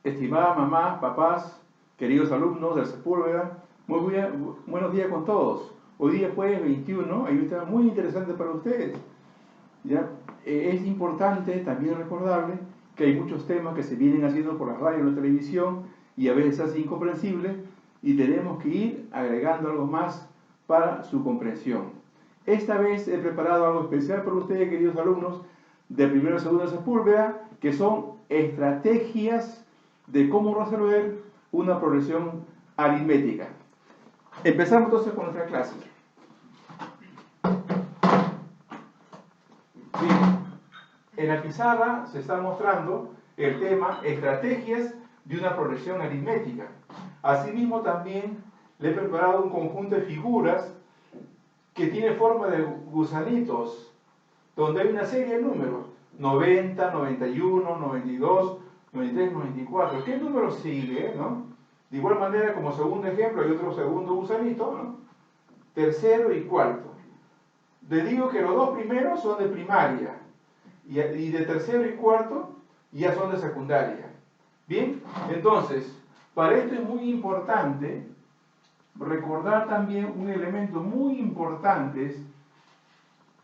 Estimadas mamás, papás, queridos alumnos del Sepúlveda, buenos días con todos. Hoy día jueves 21, hay un tema muy interesante para ustedes. ¿Ya? Es importante también recordarles que hay muchos temas que se vienen haciendo por la radio y la televisión y a veces es incomprensible y tenemos que ir agregando algo más para su comprensión. Esta vez he preparado algo especial para ustedes, queridos alumnos de primero y segundo de Sepúlveda, que son estrategias de cómo resolver una progresión aritmética. Empezamos entonces con nuestra clase. Bien, en la pizarra se está mostrando el tema estrategias de una progresión aritmética. Asimismo también le he preparado un conjunto de figuras que tiene forma de gusanitos, donde hay una serie de números, 90, 91, 92, 93, 94. ¿Qué número sigue? ¿No? De igual manera, como segundo ejemplo, hay otro segundo gusanito, ¿no? Tercero y cuarto. Le digo que los dos primeros son de primaria y de tercero y cuarto ya son de secundaria. Bien, entonces, para esto es muy importante recordar también un elemento muy importante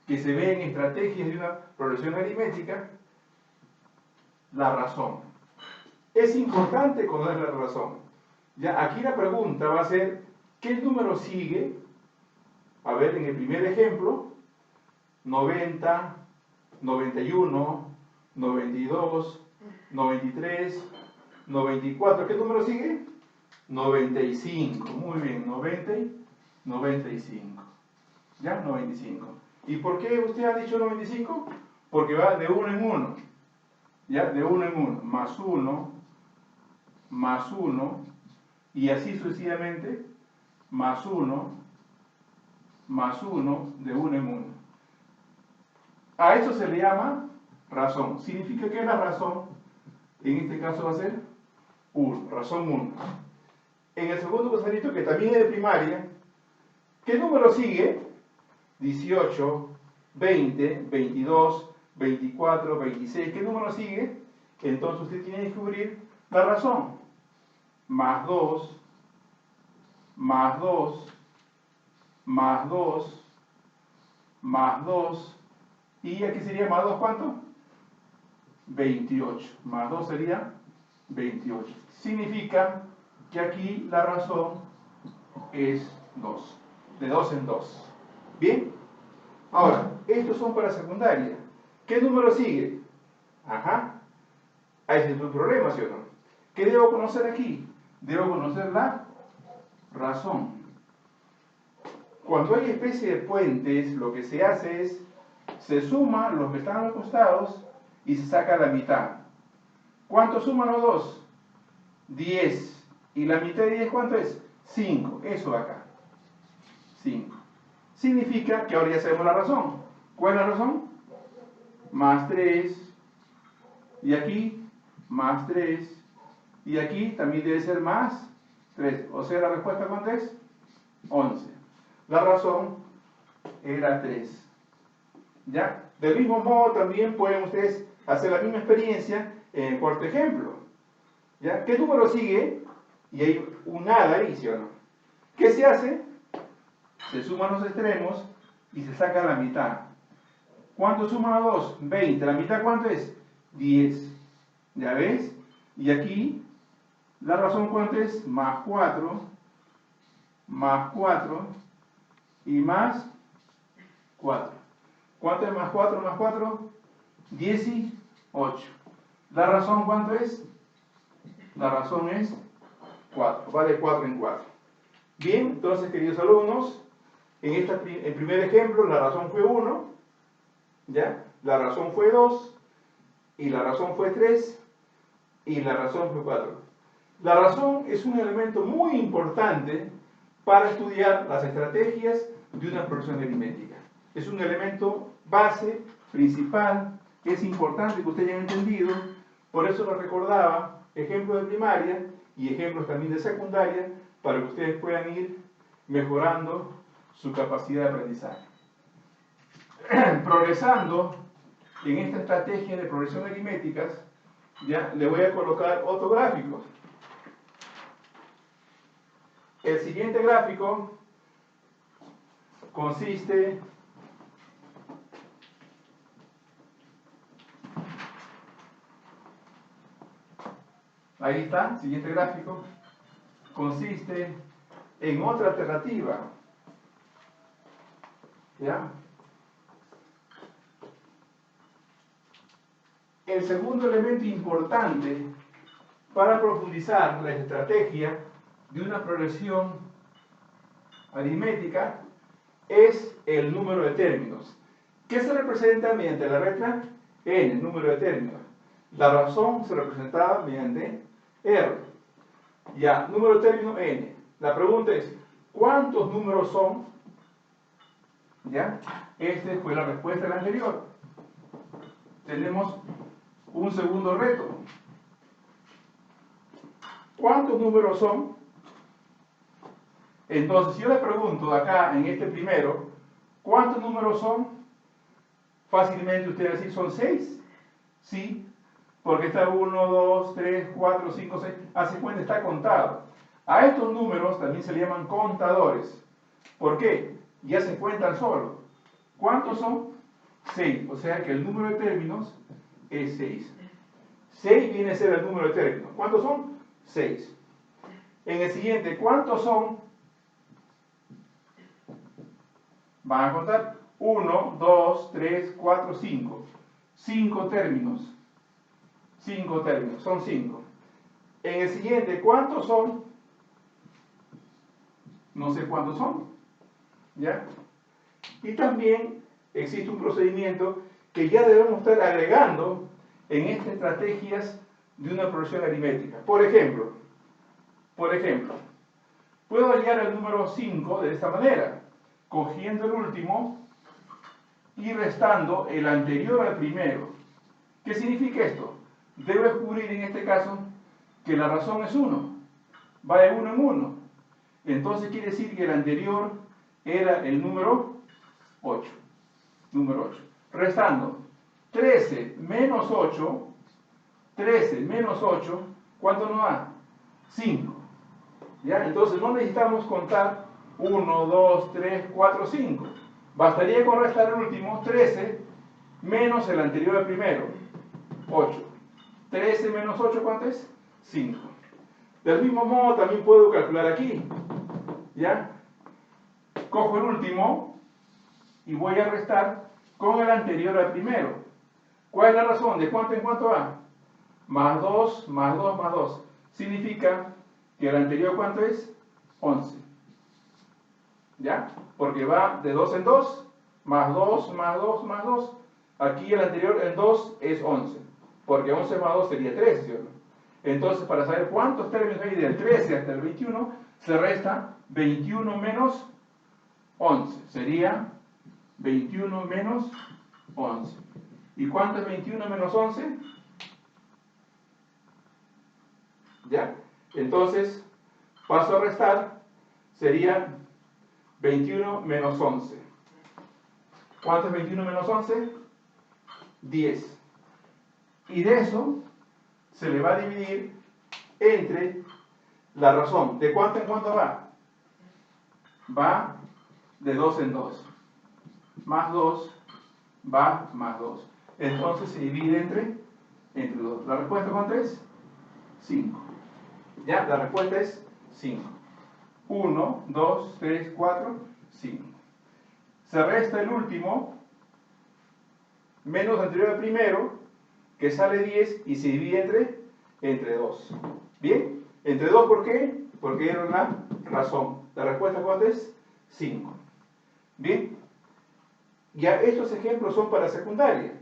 que se ve en estrategias de una progresión aritmética, la razón. Es importante conocer la razón. Ya, aquí la pregunta va a ser, ¿qué número sigue? A ver, en el primer ejemplo, 90, 91, 92, 93, 94. ¿Qué número sigue? 95. Muy bien, 90 y 95. ¿Ya? 95. ¿Y por qué usted ha dicho 95? Porque va de uno en uno. ¿Ya? De uno en uno. Más uno, y así sucesivamente, más uno, de uno en uno. A eso se le llama razón. Significa que la razón, en este caso va a ser 1, razón 1. En el segundo gusanito, que también es de primaria, ¿qué número sigue? 18, 20, 22, 24, 26. ¿Qué número sigue? Entonces usted tiene que descubrir la razón. Más 2, más 2, más 2, más 2. ¿Y aquí sería más 2 cuánto? 28. Más 2 sería 28. Significa que aquí la razón es 2. De 2 en 2. ¿Bien? Ahora, estos son para secundaria. ¿Qué número sigue? Ajá. Ahí es tu problema, ¿sí o no? ¿Qué debo conocer aquí? Debo conocer la razón. Cuando hay especie de puentes, lo que se hace es, se suma los que están a los costados y se saca la mitad. ¿Cuánto suman los dos? 10. ¿Y la mitad de 10 cuánto es? 5. Eso acá. 5. Significa que ahora ya sabemos la razón. ¿Cuál es la razón? Más 3. Y aquí, más 3. Y aquí también debe ser más 3. O sea, la respuesta ¿cuánto es? 11. La razón era 3. ¿Ya? Del mismo modo también pueden ustedes hacer la misma experiencia en el cuarto ejemplo. ¿Ya? ¿Qué número sigue? Y hay un nada ahí, ¿sí o no? ¿Qué se hace? Se suman los extremos y se saca la mitad. ¿Cuánto suma a 2? 20. ¿La mitad cuánto es? 10. ¿Ya ves? Y aquí, la razón cuánto es? Más 4, y más 4. ¿Cuánto es más 4 más 4? 18. ¿La razón cuánto es? La razón es 4. Va de 4 en 4. Bien, entonces, queridos alumnos, en el primer ejemplo la razón fue 1, ¿ya? La razón fue 2, y la razón fue 3, y la razón fue 4. La razón es un elemento muy importante para estudiar las estrategias de una progresión aritmética. Es un elemento base, principal, que es importante que ustedes hayan entendido. Por eso lo recordaba, ejemplos de primaria y ejemplos también de secundaria, para que ustedes puedan ir mejorando su capacidad de aprendizaje. Progresando en esta estrategia de progresión aritméticas, ya le voy a colocar otro gráfico. El siguiente gráfico consiste ahí está, siguiente gráfico consiste en otra alternativa, ¿ya? El segundo elemento importante para profundizar la estrategia de una progresión aritmética es el número de términos, que se representa mediante la letra n, el número de términos. La razón se representaba mediante r. Ya, número de términos n. La pregunta es, ¿cuántos números son? ¿Ya? Esta fue la respuesta del anterior. Tenemos un segundo reto. ¿Cuántos números son? Entonces, si yo le pregunto acá en este primero, ¿cuántos números son? Fácilmente usted va a decir, ¿son 6? Sí, porque está 1, 2, 3, 4, 5, 6. Hace cuenta, está contado. A estos números también se le llaman contadores. ¿Por qué? Ya se cuentan solos. ¿Cuántos son? 6. O sea que el número de términos es 6. 6 viene a ser el número de términos. ¿Cuántos son? 6. En el siguiente, ¿cuántos son? Van a contar 1, 2, 3, 4, 5. 5 términos. 5 términos, son 5. En el siguiente, ¿cuántos son? No sé cuántos son. ¿Ya? Y también existe un procedimiento que ya debemos estar agregando en estas estrategias de una progresión aritmética. Por ejemplo, puedo hallar el número 5 de esta manera, cogiendo el último y restando el anterior al primero. ¿Qué significa esto? Debo descubrir en este caso que la razón es 1, va de 1 en 1. Entonces quiere decir que el anterior era el número 8. Número 8. Restando 13 menos 8, 13 menos 8, ¿cuánto nos da? 5. ¿Ya? Entonces no necesitamos contar 1, 2, 3, 4, 5. Bastaría con restar el último, 13, menos el anterior al primero, 8. 13 menos 8, ¿cuánto es? 5. Del mismo modo también puedo calcular aquí. ¿Ya? Cojo el último y voy a restar con el anterior al primero. ¿Cuál es la razón? ¿De cuánto en cuánto va? Más 2, más 2, más 2. Significa que el anterior, ¿cuánto es? 11. ¿Ya? Porque va de 2 en 2, más 2, más 2, más 2. Aquí el anterior en 2 es 11. Porque 11 más 2 sería 13, ¿sí o no? Entonces, para saber cuántos términos hay del 13 hasta el 21, se resta 21 menos 11. Sería 21 menos 11. ¿Y cuánto es 21 menos 11? ¿Ya? Entonces, paso a restar, sería 21 menos 11. ¿Cuánto es 21 menos 11? 10. Y de eso se le va a dividir entre la razón. ¿De cuánto en cuánto va? Va de 2 en 2. Más 2 va más 2. Entonces se divide entre 2. ¿La respuesta cuánto es? 5. ¿Ya? La respuesta es 5. 1, 2, 3, 4, 5. Se resta el último, menos anterior al primero, que sale 10 y se divide entre 2. ¿Bien? ¿Entre 2 por qué? Porque era la razón. La respuesta cuánto es? 5. ¿Bien? Ya estos ejemplos son para secundaria.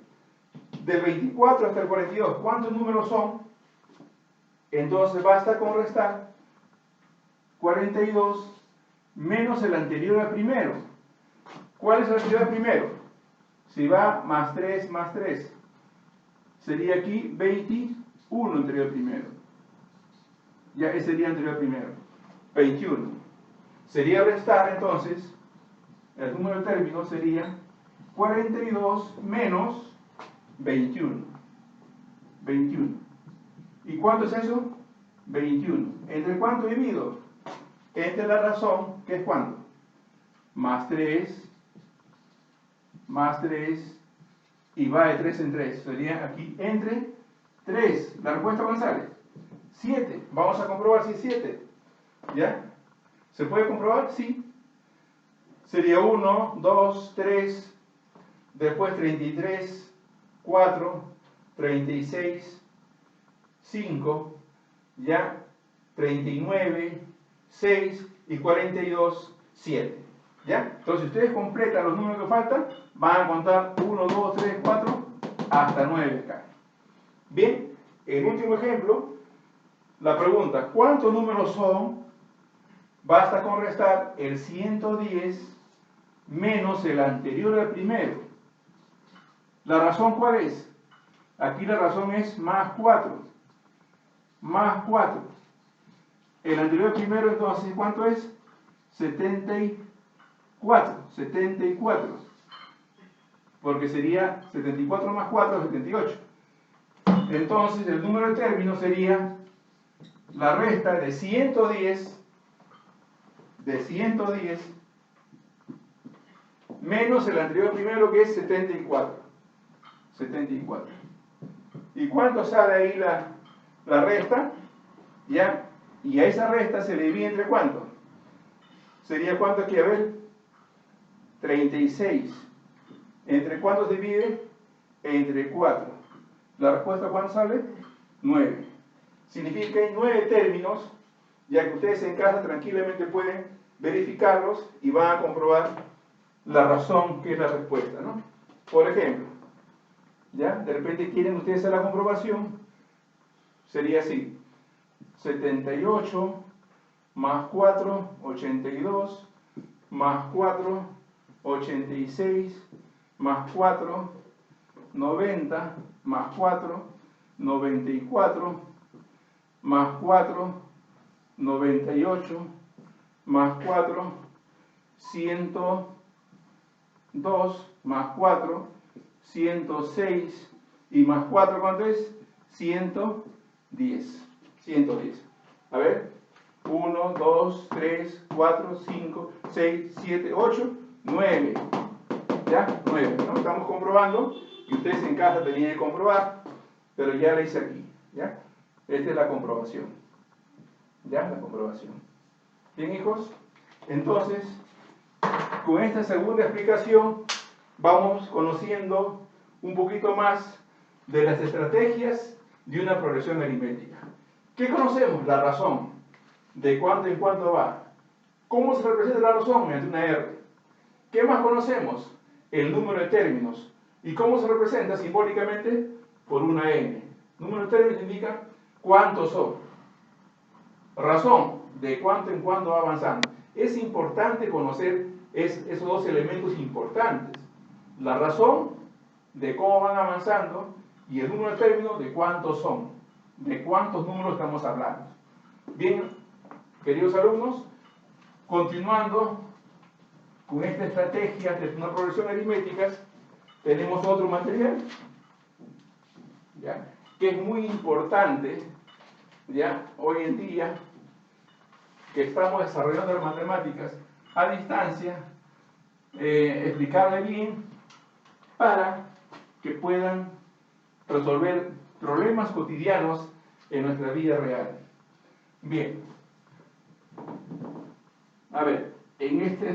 Del 24 hasta el 42, ¿cuántos números son? Entonces basta con restar 42 menos el anterior al primero. ¿Cuál es el anterior al primero? Si va más 3 más 3, sería aquí 21 anterior al primero. Ya ese sería anterior al primero. 21. Sería restar entonces, el número de términos sería 42 menos 21. 21. cuánto es eso? 21. ¿Entre cuánto divido? Entre la razón, ¿qué es cuánto? Más 3, y va de 3 en 3. Sería aquí entre 3. ¿La respuesta cuánto sale? 7. Vamos a comprobar si es 7. ¿Ya? ¿Se puede comprobar? Sí. Sería 1, 2, 3, después 33, 4, 36, 5, ya, 39, 6 y 42, 7. ¿Ya? Entonces, si ustedes completan los números que faltan, van a contar 1, 2, 3, 4, hasta 9 acá. Bien, el último ejemplo, la pregunta, ¿cuántos números son? Basta con restar el 110 menos el anterior al primero. ¿La razón cuál es? Aquí la razón es más 4. Más 4. El anterior al primero, entonces, ¿cuánto es? 74. 74. Porque sería 74 más 4, 78. Entonces, el número de términos sería la resta de 110 menos el anterior primero, que es 74. 74. ¿Y cuánto sale ahí la resta? ¿Ya? Y a esa resta se le divide entre cuánto. ¿Sería cuánto aquí? A ver. 36. ¿Entre cuántos divide? Entre 4. ¿La respuesta cuánto sale? 9. Significa que hay 9 términos, ya que ustedes en casa tranquilamente pueden verificarlos y van a comprobar la razón que es la respuesta, ¿no? Por ejemplo, ¿ya? De repente quieren ustedes hacer la comprobación, sería así: 78 más 4, 82, más 4, 86, más 4, 90, más 4, 94, más 4, 98, más 4, 102, más 4, 106, y más 4, ¿cuánto es? 110. 110. A ver, 1, 2, 3, 4, 5, 6, 7, 8, 9. ¿Ya? 9, ¿no? Estamos comprobando, y ustedes en casa tenían que comprobar, pero ya la hice aquí. ¿Ya? Esta es la comprobación. ¿Ya? La comprobación. Bien, hijos. Entonces, con esta segunda explicación, vamos conociendo un poquito más de las estrategias de una progresión aritmética. ¿Qué conocemos? La razón. ¿De cuánto en cuánto va? ¿Cómo se representa la razón? Mediante una R. ¿Qué más conocemos? El número de términos. ¿Y cómo se representa simbólicamente? Por una N. Número de términos indica cuántos son. Razón. De cuánto en cuánto va avanzando. Es importante conocer esos dos elementos importantes. La razón de cómo van avanzando y el número de términos de cuántos son. De cuántos números estamos hablando. Bien, queridos alumnos, continuando con esta estrategia de una progresión aritmética, tenemos otro material, ¿ya? Que es muy importante, ¿ya? Hoy en día, que estamos desarrollando las matemáticas a distancia, explicarle bien para que puedan resolver problemas cotidianos en nuestra vida real. Bien, a ver, en esta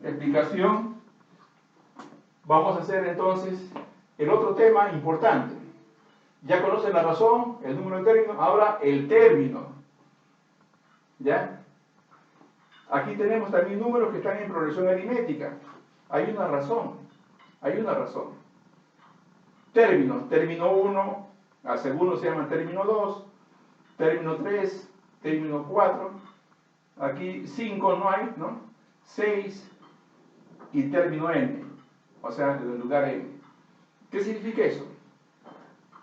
explicación vamos a hacer entonces el otro tema importante. Ya conocen la razón, el número de términos, ahora el término. ¿Ya? Aquí tenemos también números que están en progresión aritmética. Hay una razón. Hay una razón. Términos. Término 1, al segundo se llama término 2, término 3, término 4. Aquí 5 no hay, ¿no? 6 y término n. O sea, en el lugar n. ¿Qué significa eso?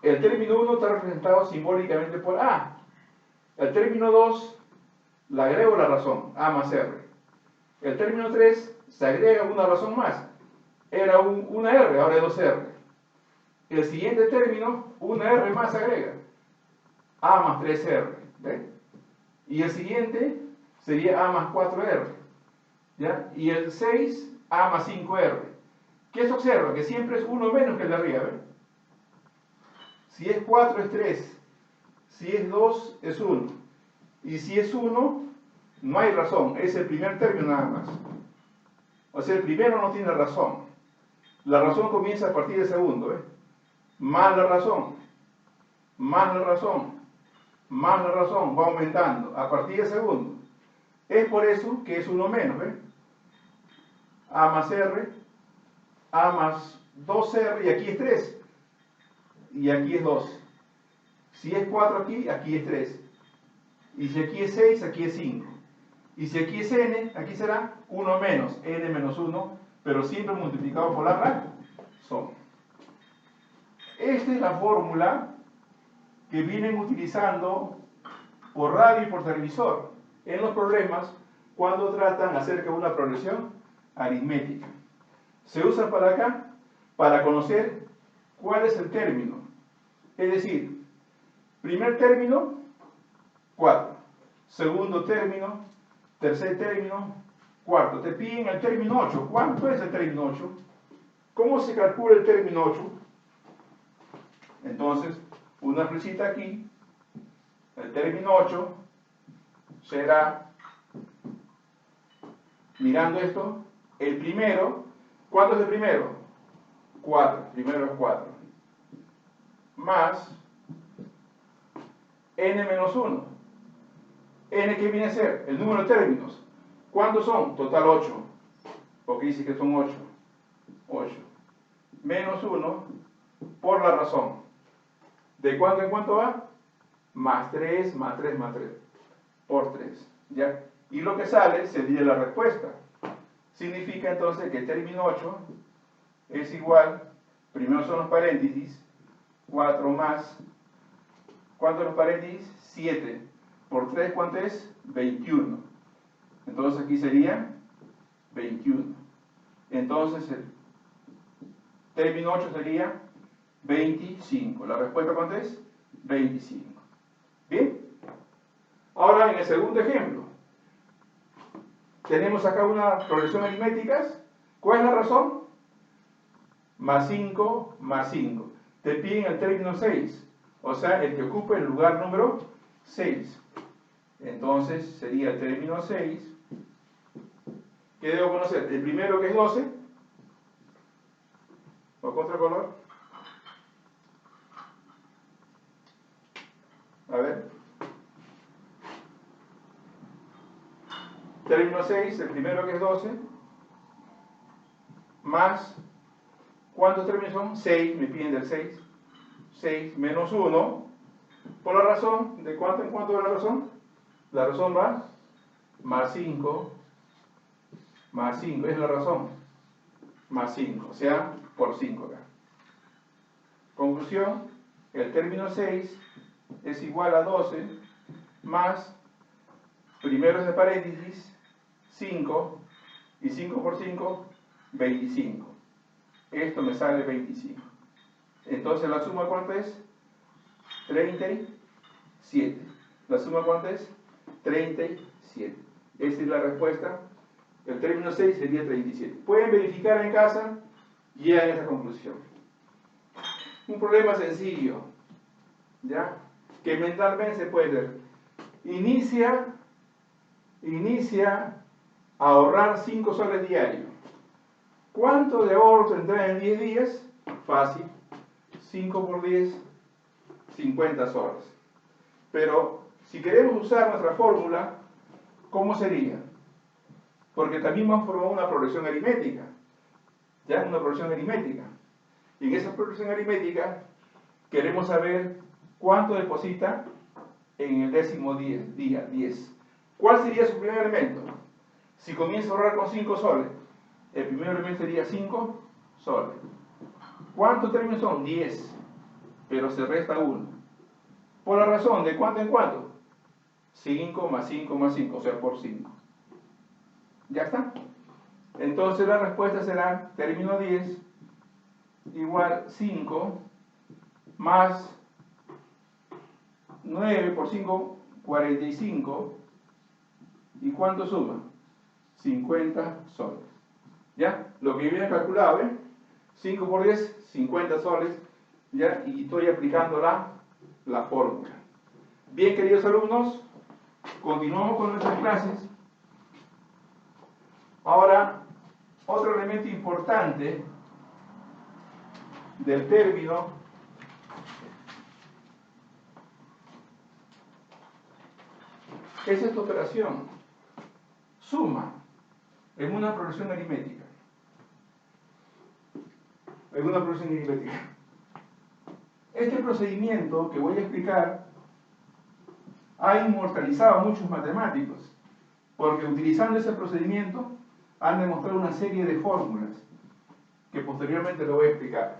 El término 1 está representado simbólicamente por A. El término 2 le agrego la razón, A más R. El término 3 se agrega una razón más. Era una R, ahora es 2R. el siguiente término, una R más agrega. A más 3R. ¿Ve? Y el siguiente sería A más 4R. ¿Ya? Y el 6, A más 5R. ¿Qué se observa? Que siempre es uno menos que el de arriba. ¿Ve? Si es 4 es 3. Si es 2 es 1. Y si es 1, no hay razón. Es el primer término nada más. O sea, el primero no tiene razón. La razón comienza a partir del segundo. ¿Ve? Más la razón. Más la razón. Más la razón. Va aumentando a partir del segundo. Es por eso que es 1 menos. ¿Ve? A más R. A más 2R. Y aquí es 3. Y aquí es 2. Si es 4 aquí, aquí es 3. Y si aquí es 6, aquí es 5. Y si aquí es n, aquí será 1 menos, n menos 1, pero siempre multiplicado por la razón. Esta es la fórmula que vienen utilizando por radio y por televisor en los problemas cuando tratan acerca de una progresión aritmética. Se usa para acá para conocer cuál es el término. Es decir, primer término, 4. Segundo término, tercer término, cuarto. Te piden el término 8. ¿Cuánto es el término 8? ¿Cómo se calcula el término 8? Entonces, una flechita aquí. El término 8 será, mirando esto, el primero. ¿Cuánto es el primero? 4. Primero es 4. Más n menos 1. N, ¿qué viene a ser? El número de términos. ¿Cuántos son? Total 8. Porque dice que son 8. 8. Menos 1 por la razón. ¿De cuánto en cuánto va? Más 3, más 3, más 3. Por 3. ¿Ya? Y lo que sale sería la respuesta. Significa entonces que el término 8 es igual, primero son los paréntesis, 4 más, ¿cuánto es los paréntesis? 7. Por 3, ¿cuánto es? 21. Entonces aquí sería 21. Entonces el término 8 sería 25. ¿La respuesta cuánto es? 25. ¿Bien? Ahora en el segundo ejemplo. Tenemos acá una progresión aritmética. ¿Cuál es la razón? Más 5, más 5. Te piden el término 6. O sea, el que ocupa el lugar número 6. Entonces sería el término 6. ¿Qué debo conocer? El primero que es 12. ¿O con otro color? A ver. Término 6, el primero que es 12. Más, ¿cuántos términos son? 6, me piden del 6. 6 menos 1. Por la razón, ¿de cuánto en cuánto va la razón? La razón va más 5. Más 5, es la razón. Más 5, o sea, por 5 acá. Conclusión, el término 6 es igual a 12 más, primero es de paréntesis, 5, y 5 por 5, 25. Esto me sale 25. Entonces la suma ¿cuánto es? 37. ¿La suma cuánto es? 37. Esa es la respuesta. El término 6 sería 37. Pueden verificar en casa y llegan a esa conclusión. Un problema sencillo, ¿ya? Que mentalmente se puede ver. Inicia a ahorrar 5 soles diarios. ¿Cuánto de ahorro tendrá en 10 días? Fácil. 5 por 10, 50 soles. Pero si queremos usar nuestra fórmula, ¿cómo sería? Porque también vamos a formar una progresión aritmética. ¿Ya? Una progresión aritmética. Y en esa progresión aritmética queremos saber cuánto deposita en el décimo día 10. ¿Cuál sería su primer elemento? Si comienza a ahorrar con 5 soles, el primer elemento sería 5 soles. ¿Cuántos términos son? 10. Pero se resta 1. Por la razón, ¿de cuánto en cuánto? 5 más 5 más 5, o sea, por 5. ¿Ya está? Entonces la respuesta será término 10 igual 5 más 9 por 5, 45. ¿Y cuánto suma? 50 soles. ¿Ya? Lo que viene calculado, ¿eh? 5 por 10, 50 soles. ¿Ya? Y estoy aplicando la fórmula. Bien, queridos alumnos, continuamos con nuestras clases. Ahora, otro elemento importante del término es esta operación, suma, en una progresión aritmética. Este procedimiento que voy a explicar ha inmortalizado a muchos matemáticos, porque utilizando ese procedimiento han demostrado una serie de fórmulas que posteriormente lo voy a explicar.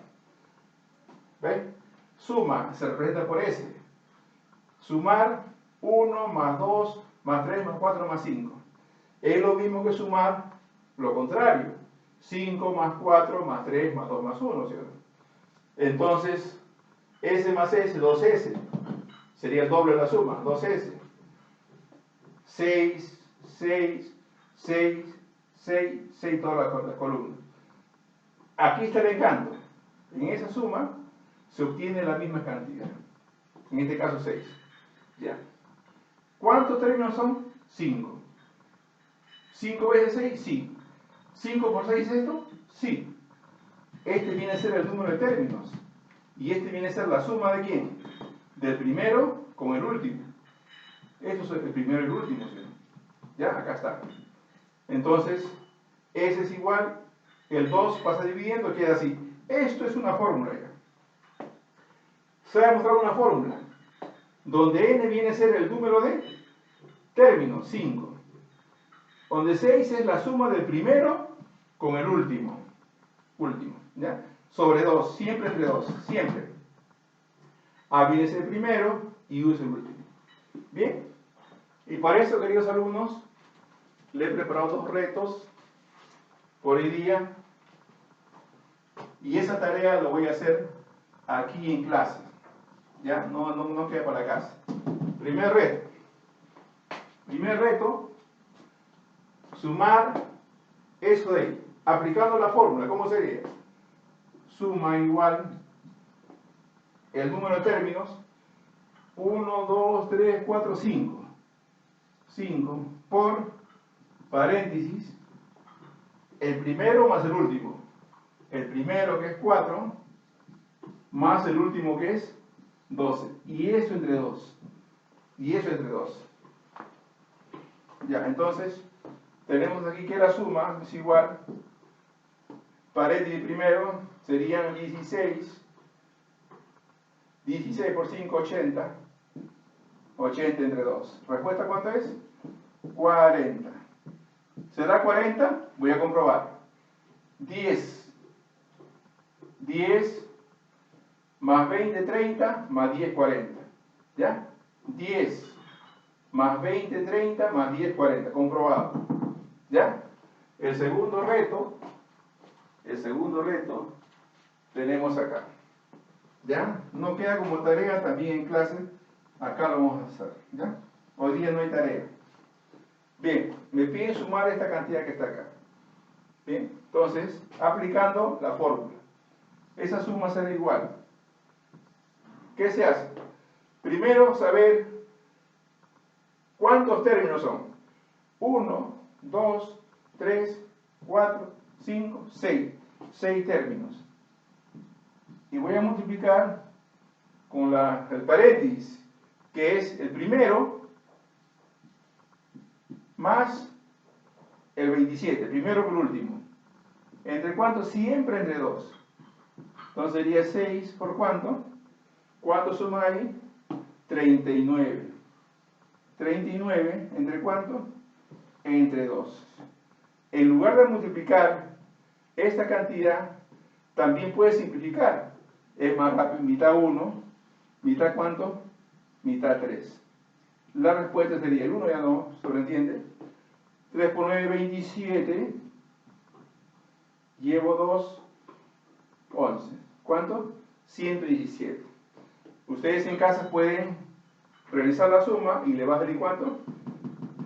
¿Ven? Suma se representa por S. Sumar 1 más 2 más 3 más 4 más 5. Es lo mismo que sumar lo contrario. 5 más 4 más 3 más 2 más 1, ¿cierto? Entonces, S más S, 2S. Sería el doble de la suma, 2S. 6, 6, 6, 6, 6, todas las columnas. Aquí está el encanto. En esa suma se obtiene la misma cantidad. En este caso 6. ¿Ya? ¿Cuántos términos son? 5. ¿5 veces 6? Sí. ¿5 por 6 es esto? Sí. Este viene a ser el número de términos. Y este viene a ser la suma ¿de quién? Del primero con el último. Esto es el primero y el último, ¿sí? ¿Ya? Acá está. Entonces, S es igual, el 2 pasa dividiendo, queda así. Esto es una fórmula ya. Se ha demostrado una fórmula, donde n viene a ser el número de términos, 5. Donde 6 es la suma del primero con el último. ¿Ya? Sobre 2, siempre entre 2, siempre. A viene a ser el primero y U es el último. Bien, y para eso, queridos alumnos, le he preparado 2 retos por hoy día. Y esa tarea lo voy a hacer aquí en clase. ¿Ya? No queda para la casa. Primer reto, sumar eso de ahí. Aplicando la fórmula, ¿cómo sería? Suma igual el número de términos 1, 2, 3, 4, 5. 5 por paréntesis el primero más el último. El primero que es 4 más el último que es 12. Y eso entre 2. Y eso entre 2. Ya, entonces tenemos aquí que la suma es igual, paréntesis primero serían 16. 16 por 5, 80. 80 entre 2. ¿Respuesta cuánto es? 40. ¿Será 40? Voy a comprobar. 10. 10 más 20, 30, más 10, 40. ¿Ya? 10 más 20, 30, más 10, 40. Comprobado. ¿Ya? El segundo reto tenemos acá. ¿Ya? No queda como tarea también en clase. Acá lo vamos a hacer. ¿Ya? Hoy día no hay tarea. Bien, me piden sumar esta cantidad que está acá. Bien, entonces, aplicando la fórmula. Esa suma será igual. ¿Qué se hace? Primero, saber cuántos términos son. 1, 2, 3, 4, 5, 6. 6 términos. Y voy a multiplicar con el paréntesis, que es el primero, más el 27, primero por último. ¿Entre cuánto? Siempre entre 2. Entonces sería 6 por ¿cuánto? ¿Cuánto suma ahí? 39. 39, ¿entre cuánto? Entre 2. En lugar de multiplicar esta cantidad, también puedes simplificar. Es más rápido, mitad 1, mitad ¿cuánto? Mitad 3. La respuesta sería, el 1 ya no sobreentiende. 3 por 9, 27. Llevo 2, 11. ¿Cuánto? 117. Ustedes en casa pueden realizar la suma y le va a salir ¿cuánto?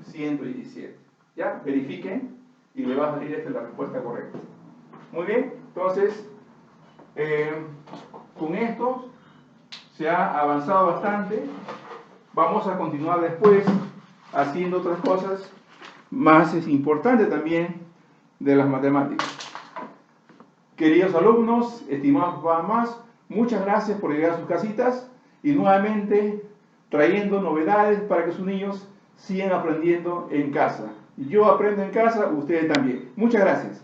117. ¿Ya? Verifiquen y le va a salir esta la respuesta correcta. Muy bien, entonces con esto se ha avanzado bastante. Vamos a continuar después haciendo otras cosas más importantes también de las matemáticas. Queridos alumnos, estimados mamás, muchas gracias por llegar a sus casitas y nuevamente trayendo novedades para que sus niños sigan aprendiendo en casa. Yo aprendo en casa, ustedes también. Muchas gracias.